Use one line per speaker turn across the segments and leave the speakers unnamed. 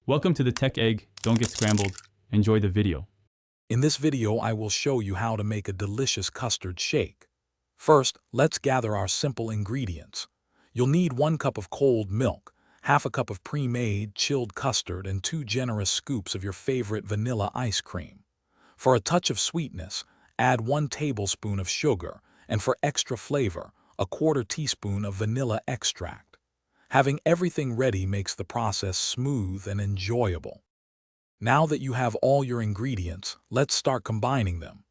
Welcome to the Tech Egg. Don't get scrambled. Enjoy the video.
In this video, I will show you how to make a delicious custard shake. First, let's gather our simple ingredients. You'll need 1 cup of cold milk, half a cup of pre-made chilled custard, and 2 generous scoops of your favorite vanilla ice cream. For a touch of sweetness, add 1 tablespoon of sugar, and for extra flavor, a 1/4 teaspoon of vanilla extract. Having everything ready makes the process smooth and enjoyable. Now that you have all your ingredients, let's start combining them.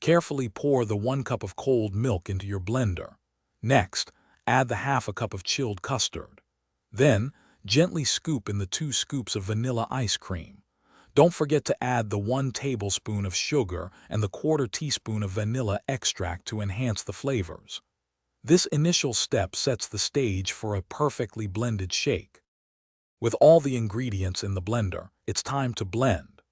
Carefully pour the 1 cup of cold milk into your blender. Next, add the half a cup of chilled custard. Then, gently scoop in the 2 scoops of vanilla ice cream. Don't forget to add the 1 tablespoon of sugar and the 1/4 teaspoon of vanilla extract to enhance the flavors. This initial step sets the stage for a perfectly blended shake. With all the ingredients in the blender, it's time to blend.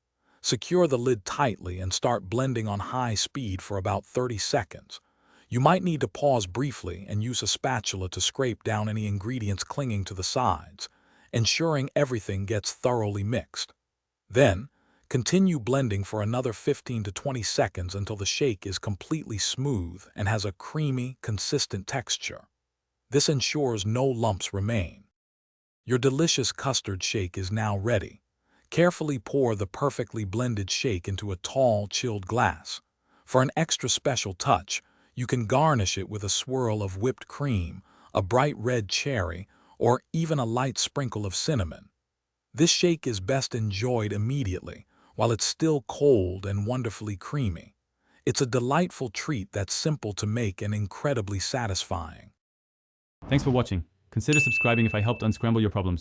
Secure the lid tightly and start blending on high speed for about 30 seconds. You might need to pause briefly and use a spatula to scrape down any ingredients clinging to the sides, ensuring everything gets thoroughly mixed. Then, continue blending for another 15 to 20 seconds until the shake is completely smooth and has a creamy, consistent texture. This ensures no lumps remain. Your delicious custard shake is now ready. Carefully pour the perfectly blended shake into a tall, chilled glass. For an extra special touch, you can garnish it with a swirl of whipped cream, a bright red cherry, or even a light sprinkle of cinnamon. This shake is best enjoyed immediately, while it's still cold and wonderfully creamy. It's a delightful treat that's simple to make and incredibly satisfying.
Thanks for watching. Consider subscribing if I helped unscramble your problems.